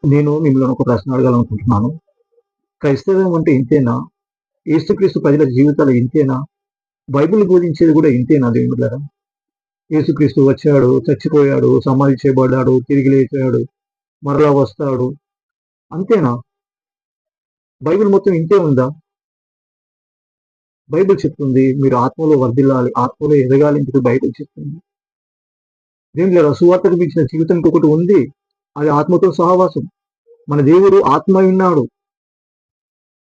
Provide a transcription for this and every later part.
నేను మిమ్మల్ని ఒక ప్రశ్న అడగాలనుకుంటున్నాను. క్రైస్తవం అంటే ఇంతేనా? యేసుక్రీస్తు ప్రజల జీవితాలు ఇంతేనా? బైబిల్ బోధించేది కూడా ఇంతేనా దేవుడులారా? యేసుక్రీస్తు వచ్చాడు, చచ్చిపోయాడు, సమాధి చేయబడ్డాడు, తిరిగి లేచాడు, మరలా వస్తాడు. అంతేనా? బైబిల్ మొత్తం ఇంతే ఉందా? బైబిల్ చెప్తుంది మీరు ఆత్మలో వర్ధిల్లాలి, ఆత్మలో ఎదగాలి అని చెప్పి బైబిల్ చెప్తుంది. దేవుడులారా, సువార్తకు మించిన జీవితం ఇంకొకటి ఉంది. అది ఆత్మతో సహవాసం. మన దేవుడు ఆత్మ ఉన్నాడు.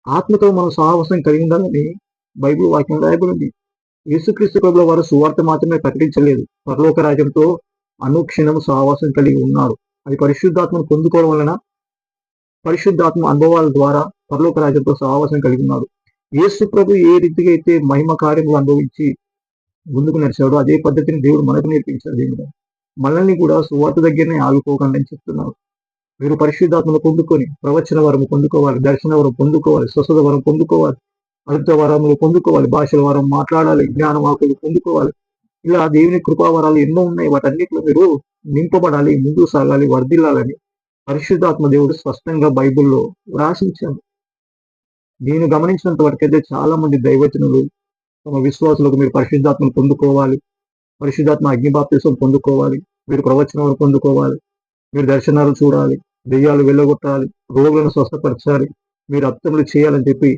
ఆత్మతో మనం సహవాసం కలిగి ఉండాలని బైబిల్ వాక్యం రాయబడింది. యేసుక్రీస్తు ప్రభుల వారు సువార్త మాత్రమే ప్రకటించలేదు. పరలోక రాజ్యంతో అనుక్షణం సహవాసం కలిగి ఉన్నారు. అది పరిశుద్ధాత్మను పొందుకోవడం వలన, పరిశుద్ధాత్మ అనుభవాల ద్వారా పరలోక రాజ్యంతో సహవాసం కలిగి ఉన్నారు. యేసు ప్రభు ఏ రీతిగా అయితే మహిమ కార్యములు అనుభవించి ముందుకు నడిచాడో అదే పద్ధతిని దేవుడు మనకు నేర్పించాడు. దేవుడు మనల్ని కూడా సువార్త దగ్గరనే ఆగిపోకండి అని చెప్తున్నారు. మీరు పరిశుద్ధాత్మను పొందుకొని ప్రవచన వరం పొందుకోవాలి, దర్శన వరం పొందుకోవాలి, స్వస్థత వరం పొందుకోవాలి, అద్భుత వరములు పొందుకోవాలి, భాషల వరం మాట్లాడాలి, జ్ఞాన వాకులు పొందుకోవాలి. ఇలా దేవుని కృపావరాలు ఎన్నో ఉన్నాయి. వాటన్నిటిలో మీరు నింపబడాలి, ముందుకు సాగాలి, వర్ధిల్లాలని పరిశుద్ధాత్మ దేవుడు స్పష్టంగా బైబిల్లో రాసించాడు. నేను గమనించినంత వరకైతే చాలా మంది దైవజనులు తమ విశ్వాసులకు మీరు పరిశుద్ధాత్మను పొందుకోవాలి, పరిశుద్ధాత్మ అగ్నిబాప్తిసం పొందుకోవాలి, మీరు ప్రవచనాలు పొందుకోవాలి, మీరు దర్శనాలు చూడాలి, దెయ్యాలు వెళ్ళగొట్టాలి, రోగులను స్వస్థపరచాలి, మీరు అద్భుతములు చేయాలని చెప్పి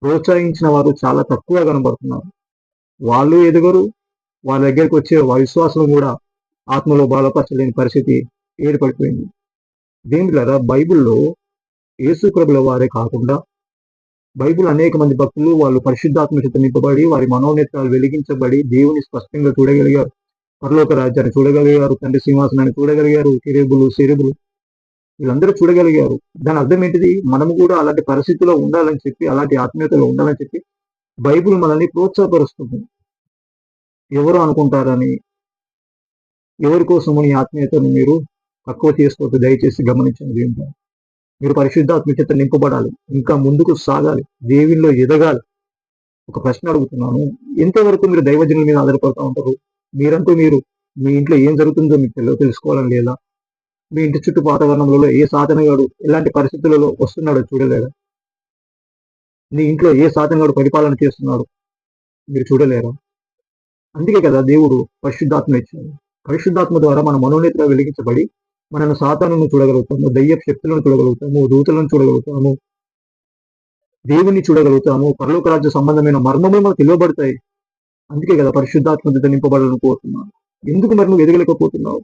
ప్రోత్సహించిన వారు చాలా తక్కువ కనబడుతున్నారు. వాళ్ళు ఎదుగరు, వాళ్ళ దగ్గరికి వచ్చే విశ్వాసం కూడా ఆత్మలో బలపరచలేని పరిస్థితి ఏర్పడిపోయింది. దేవులారా, బైబిల్లో యేసు ప్రభుల వారే కాకుండా బైబిల్ అనేక మంది భక్తులు వాళ్ళు పరిశుద్ధాత్మ చేత నింపబడి వారి మనోనేత్రాలు వెలిగించబడి దేవుని స్పష్టంగా చూడగలిగారు. పరలోక రాజ్యాన్ని చూడగలిగారు, తండ్రి సింహాసనాన్ని చూడగలిగారు, కెరూబులు, సెరూబులు వీళ్ళందరూ చూడగలిగారు. దాని అర్థం ఏంటిది? మనము కూడా అలాంటి పరిస్థితిలో ఉండాలని చెప్పి, అలాంటి ఆత్మీయతలో ఉండాలని చెప్పి బైబిల్ మనల్ని ప్రోత్సాహపరుస్తుంది. ఎవరు అనుకుంటారని, ఎవరి కోసమని ఆత్మీయతను మీరు తక్కువ చేసుకోవద్దు. దయచేసి గమనించండి. మీరు పరిశుద్ధాత్మ చేత నింపబడాలి, ఇంకా ముందుకు సాగాలి, దేవునిలో ఎదగాలి. ఒక ప్రశ్న అడుగుతున్నాను, ఎంతవరకు మీరు దైవజనుల మీద ఆధారపడుతూ ఉంటారు? మీరంటూ మీరు మీ ఇంట్లో ఏం జరుగుతుందో మీకు తెలుసుకోవాలని లేదా? మీ ఇంటి చుట్టూ వాతావరణంలో ఏ సాధనగాడు ఎలాంటి పరిస్థితులలో వస్తున్నాడో చూడలేరా? మీ ఇంట్లో ఏ సాధనగాడు పరిపాలన చేస్తున్నాడు మీరు చూడలేరా? అందుకే కదా దేవుడు పరిశుద్ధాత్మ ఇచ్చాడు. పరిశుద్ధాత్మ ద్వారా మన మనోనేత్ర వెలిగించబడి మనను సాతానును చూడగలుగుతాము, దయ్యపు శక్తులను చూడగలుగుతాము, దూతలను చూడగలుగుతాము, దేవుని చూడగలుగుతాము, పరలోక రాజ్య సంబంధమైన మర్మములు మనకు తెలియబడతాయి. అందుకే కదా పరిశుద్ధాత్మ నింపబడాలని కోరుతున్నాను. ఎందుకు మరి నువ్వు ఎదగలేకపోతున్నావు?